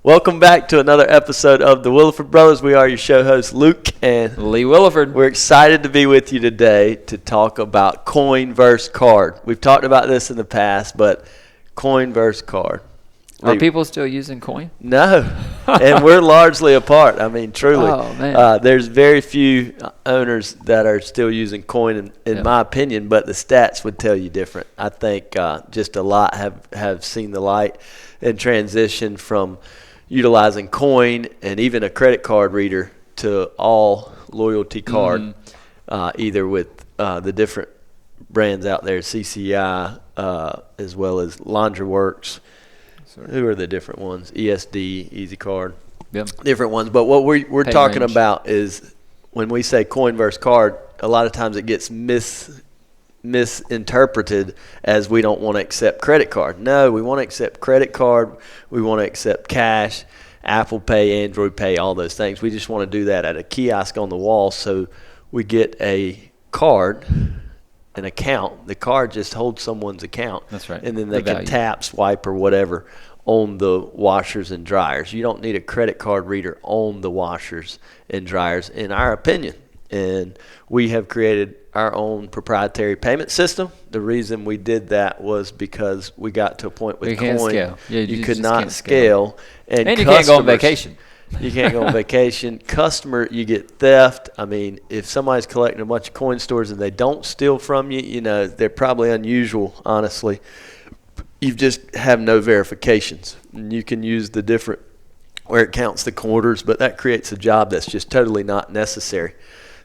Welcome back to another episode of the Williford Brothers. We are your show hosts, Luke and Lee Williford. We're excited to be with you today to talk about coin versus card. We've talked about this in the past, but coin versus card. Are people still using coin? No, and we're largely apart. I mean, truly. Oh, man. There's very few owners that are still using coin, in my opinion, but the stats would tell you different. I think just a lot have seen the light and transition from utilizing coin and even a credit card reader to all loyalty card, either with the different brands out there, CCI, as well as LaundryWorks. Who are the different ones? ESD, Easy Card, different ones. But what we're talking about is when we say coin versus card, a lot of times it gets misinterpreted as we don't want to accept credit card. No, we want to accept credit card. We want to accept cash, Apple Pay, Android Pay, all those things. We just want to do that at a kiosk on the wall, so we get a card, an account. The card just holds someone's account. That's right. And then they can tap, swipe, or whatever on the washers and dryers. You don't need a credit card reader on the washers and dryers, in our opinion. And we have created our own proprietary payment system. The reason we did that was because we got to a point with coin. Scale. Yeah, you could not scale. And you can't go on vacation. You can't go on vacation. You get theft. I mean, if somebody's collecting a bunch of coin stores and they don't steal from you, they're probably unusual, honestly. You just have no verifications. And you can use the different where it counts the quarters, but that creates a job that's just totally not necessary.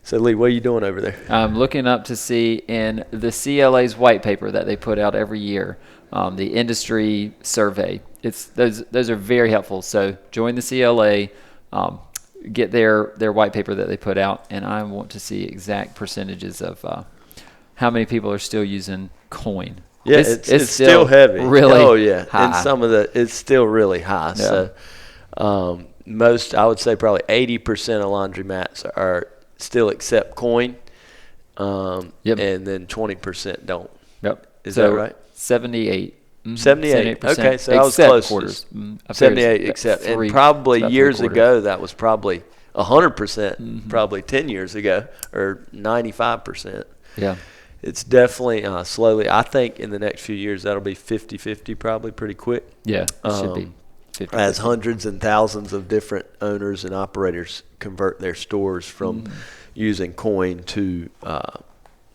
So, Lee, what are you doing over there? I'm looking up to see in the CLA's white paper that they put out every year, the industry survey. Those are very helpful. So join the CLA, get their white paper that they put out, and I want to see exact percentages of how many people are still using coin. Yeah, it's still heavy. Really high. And some of it's still really high. Yeah. So most, I would say probably 80% of laundromats are still accept coin, and then 20% don't. Yep. Is that right? 78. 78. Okay, so I was close. Quarters. 78 accept. And probably years ago, that was probably 100%, probably 10 years ago, or 95%. Yeah. It's definitely slowly. I think in the next few years, that'll be 50-50 probably pretty quick. Yeah, it should be 50-50. As hundreds and thousands of different owners and operators convert their stores from using coin to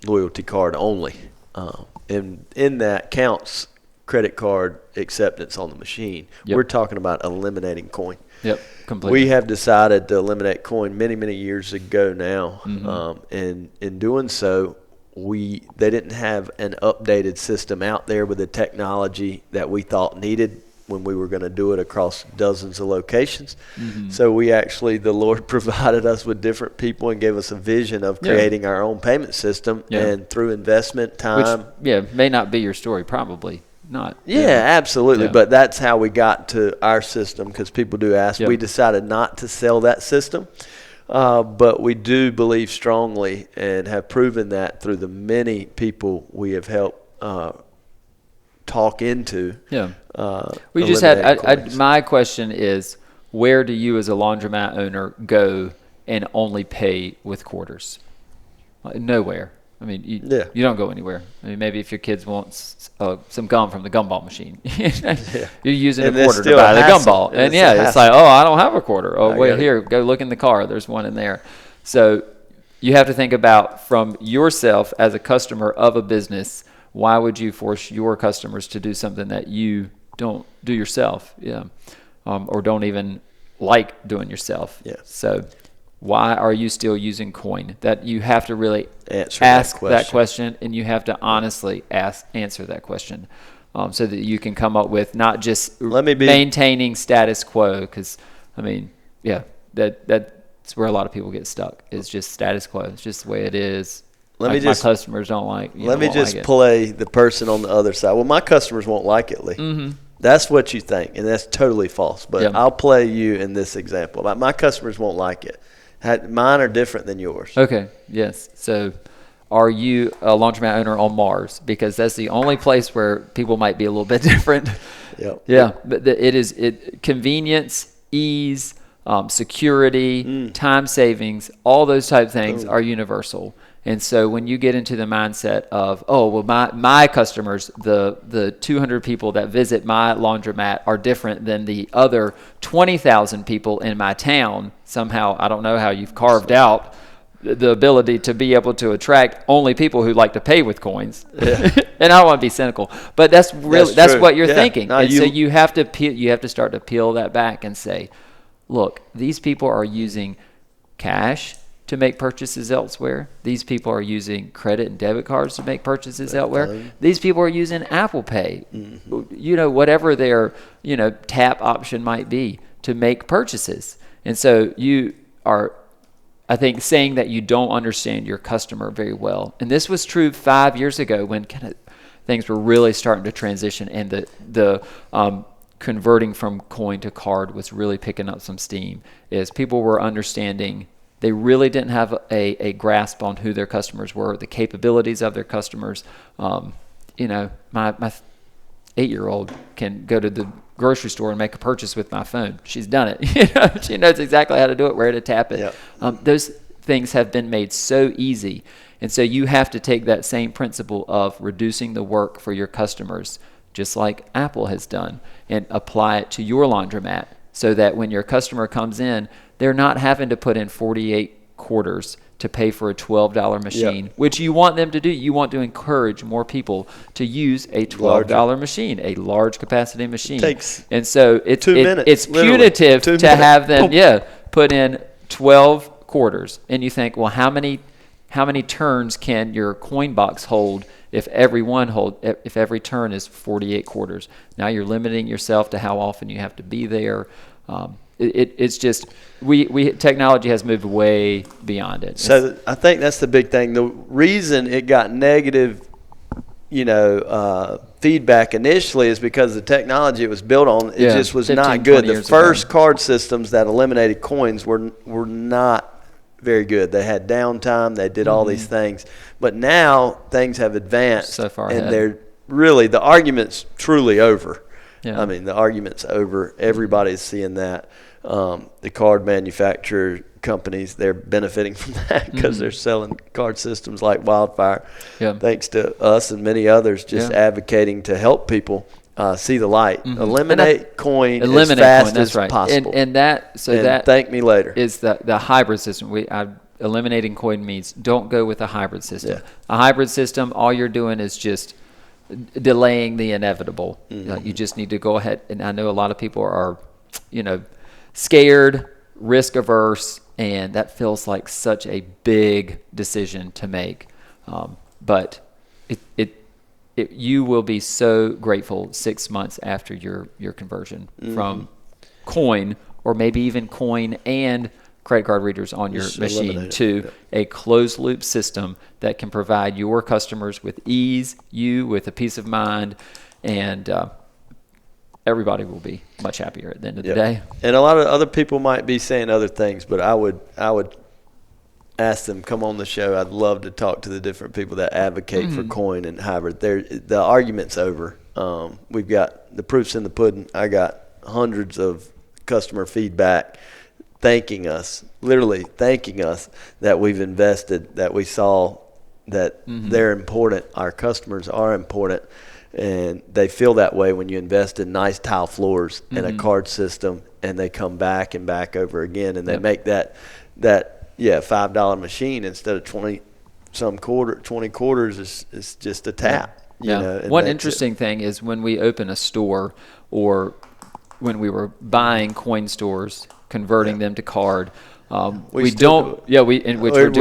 loyalty card only. And in that counts credit card acceptance on the machine. Yep. We're talking about eliminating coin. Yep, completely. We have decided to eliminate coin many, many years ago now. And in doing so, they didn't have an updated system out there with the technology that we thought needed when we were going to do it across dozens of locations. So the Lord provided us with different people and gave us a vision of creating our own payment system. And through investment, time. Which, may not be your story, probably not. Yeah, absolutely. But that's how we got to our system, because people do ask. We decided not to sell that system. But we do believe strongly and have proven that through the many people we have helped talk into. We just had my question is, where do you as a laundromat owner go and only pay with quarters? Nowhere. I mean, you don't go anywhere. I mean, maybe if your kids want some gum from the gumball machine, you're using a quarter to buy the gumball. And it's like, oh, I don't have a quarter. Oh, wait, here, go look in the car. There's one in there. So you have to think about from yourself as a customer of a business, why would you force your customers to do something that you don't do yourself? Or don't even like doing yourself. So why are you still using coin? That you have to really ask that question, and you have to honestly answer that question, so that you can come up with not just maintaining status quo. Because I mean, that's where a lot of people get stuck. It's just status quo. It's just the way it is. My customers don't like. Let me just play the person on the other side. Well, my customers won't like it, Lee. That's what you think, and that's totally false. But I'll play you in this example. My customers won't like it. Mine are different than yours. Okay. Yes. So, are you a laundromat owner on Mars? Because that's the only place where people might be a little bit different. Yep. Yeah. But convenience ease, security, time savings, all those type of things are universal. And so when you get into the mindset of, oh, well, my customers, the 200 people that visit my laundromat are different than the other 20,000 people in my town, somehow, I don't know how you've carved out the ability to be able to attract only people who like to pay with coins. Yeah. And I don't want to be cynical, but that's what you're thinking. No, so you have to start to peel that back and say, look, these people are using cash to make purchases elsewhere. These people are using credit and debit cards to make purchases elsewhere. These people are using Apple Pay, whatever their, tap option might be to make purchases. And so you are, I think, saying that you don't understand your customer very well. And this was true 5 years ago when kind of things were really starting to transition, and the converting from coin to card was really picking up some steam, is people were understanding they really didn't have a grasp on who their customers were, the capabilities of their customers. My 8-year-old can go to the grocery store and make a purchase with my phone. She's done it. She knows exactly how to do it, where to tap it. Yep. Those things have been made so easy. And so you have to take that same principle of reducing the work for your customers, just like Apple has done, and apply it to your laundromat so that when your customer comes in, they're not having to put in 48 quarters to pay for a $12 machine, which you want them to do. You want to encourage more people to use a $12 machine, a large capacity machine. And so it's punitive to have them put in 12 quarters. And you think, well, how many turns can your coin box hold if every turn is 48 quarters? Now you're limiting yourself to how often you have to be there. It's just technology has moved way beyond it. So I think that's the big thing. The reason it got negative, feedback initially is because the technology it was built on, it just was not good. The first card systems that eliminated coins were not very good. They had downtime. They did all these things. But now things have advanced. So far and ahead. They're really, the argument's truly over. Yeah. I mean, the argument's over. Everybody's seeing that. The card manufacturer companies, they're benefiting from that because they're selling card systems like wildfire. Yeah. Thanks to us and many others just advocating to help people see the light. Eliminate coin as fast as possible. And that thank me later is the hybrid system. Eliminating coin means don't go with a hybrid system. Yeah. A hybrid system, all you're doing is just delaying the inevitable. You just need to go ahead. And I know a lot of people are, scared, risk averse, and that feels like such a big decision to make. But you will be so grateful 6 months after your conversion from coin, or maybe even coin and credit card readers on your machine, to a closed loop system that can provide your customers with ease, you with a peace of mind, and everybody will be much happier at the end of the day. And a lot of other people might be saying other things, but I would ask them, come on the show. I'd love to talk to the different people that advocate for coin and hybrid. The argument's over. We've got the proof's in the pudding. I got hundreds of customer feedback literally thanking us that we've invested, that we saw that they're important. Our customers are important. And they feel that way when you invest in nice tile floors and a card system, and they come back and back over again, and they make that $5 machine instead of 20 quarters is just a tap. One interesting thing is when we open a store, or when we were buying coin stores, converting them to card. We're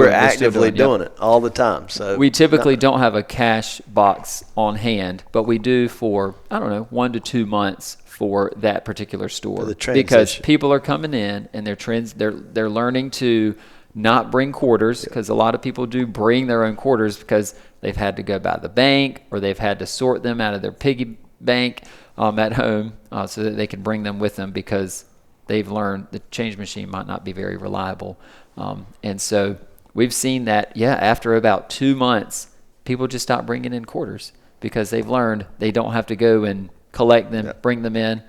actively doing it all the time. So we typically don't have a cash box on hand, but we do for 1 to 2 months for that particular store, because people are coming in and they're learning to not bring quarters, because a lot of people do bring their own quarters because they've had to go by the bank, or they've had to sort them out of their piggy bank at home so that they can bring them with them, because they've learned the change machine might not be very reliable. And so we've seen that, after about 2 months, people just stop bringing in quarters because they've learned they don't have to go and collect them, bring them in.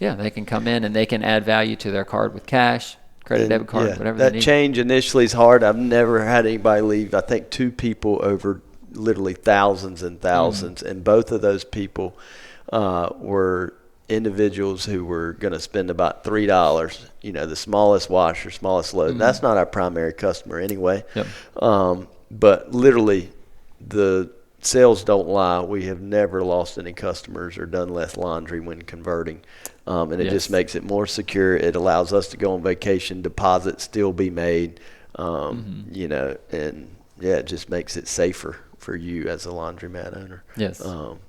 Yeah, they can come in and they can add value to their card with cash, credit, debit card, whatever they need. That change initially is hard. I've never had anybody leave, I think, 2 people over literally thousands and thousands. And both of those people were individuals who were going to spend about $3, the smallest washer, smallest load. That's not our primary customer anyway. Yep. But literally, the sales don't lie. We have never lost any customers or done less laundry when converting. And it just makes it more secure. It allows us to go on vacation, deposits still be made, and it just makes it safer for you as a laundromat owner. Yes.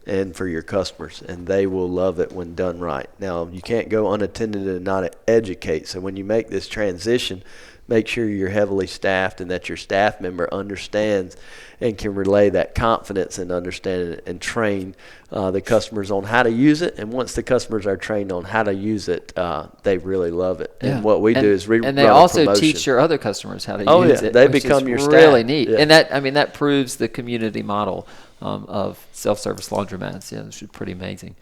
And for your customers. And they will love it when done right. Now, you can't go unattended and not educate. So when you make this transition, make sure you're heavily staffed and that your staff member understands and can relay that confidence and understand and train the customers on how to use it. And once the customers are trained on how to use it, they really love it. Yeah. And what we do is and they also teach your other customers how to use it. They become your staff. Really neat. Yeah. And that proves the community model of self-service laundromats. Yeah, it's pretty amazing.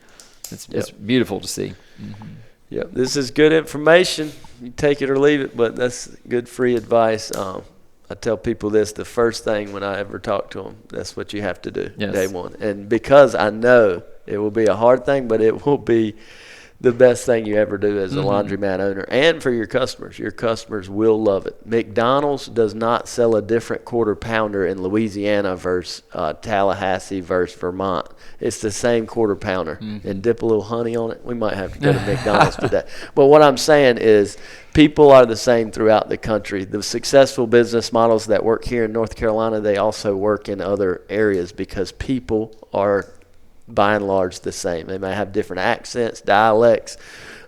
It's beautiful to see. Mm-hmm. Yep, this is good information. You take it or leave it, but that's good free advice. I tell people this, the first thing when I ever talk to them, that's what you have to do, day one. And because I know it will be a hard thing, but it will be the best thing you ever do as a laundromat owner and for your customers. Your customers will love it. McDonald's does not sell a different quarter pounder in Louisiana versus Tallahassee versus Vermont. It's the same quarter pounder. And dip a little honey on it. We might have to go to McDonald's today. But what I'm saying is people are the same throughout the country. The successful business models that work here in North Carolina, they also work in other areas because people are by and large the same. They may have different accents, dialects,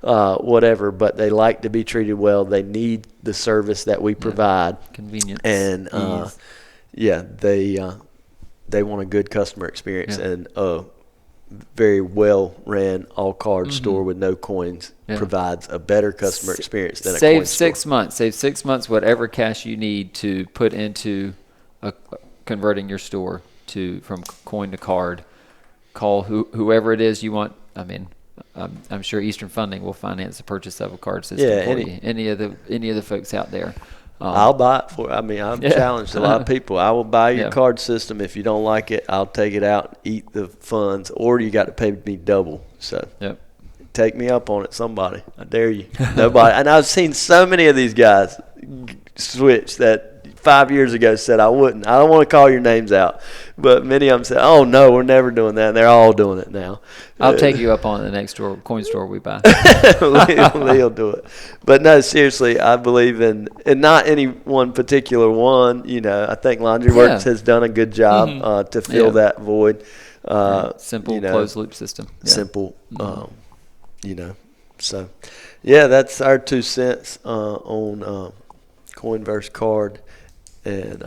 whatever, but they like to be treated well. They need the service that we provide. Convenience. And they want a good customer experience and a very well ran all card store with no coins provides a better customer experience than a coin store. Save 6 months whatever cash you need to put into converting your store from coin to card. Call whoever it is you want. I mean, I'm sure Eastern Funding will finance the purchase of a card system for you. Any of the folks out there. I'll buy it for. I mean, I've challenged a lot of people. I will buy your card system. If you don't like it, I'll take it out, eat the funds, or you got to pay me double. So take me up on it, somebody. I dare you. Nobody. And I've seen so many of these guys switch that 5 years ago said I wouldn't. I don't want to call your names out, but many of them said, "Oh no, we're never doing that." And they're all doing it now. I'll take you up on the next coin store we buy. He'll do it. But no, seriously, I believe in not any one particular one. I think Laundry Works has done a good job to fill that void. Simple closed loop system. Simple. So that's our 2 cents on coin versus card. And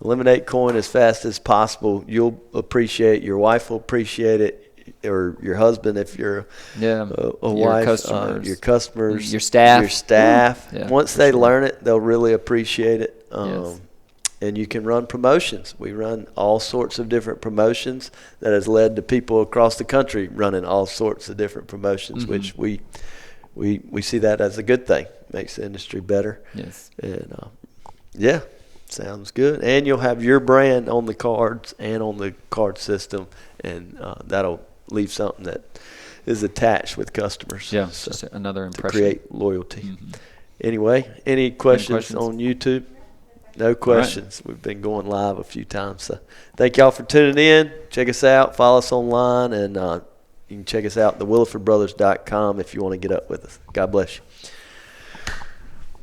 eliminate coin as fast as possible. You'll appreciate, your wife will appreciate it, or your husband if you're a wife, your customers, your staff. Once they learn it, they'll really appreciate it. And you can run promotions. We run all sorts of different promotions that has led to people across the country running all sorts of different promotions, which we see that as a good thing. Makes the industry better. Yes. And sounds good. And you'll have your brand on the cards and on the card system, and that'll leave something that is attached with customers. Yeah, so just another impression. To create loyalty. Anyway, any questions on YouTube? No questions. Right. We've been going live a few times. So thank y'all for tuning in. Check us out. Follow us online, and you can check us out at thewillifordbrothers.com if you want to get up with us. God bless you.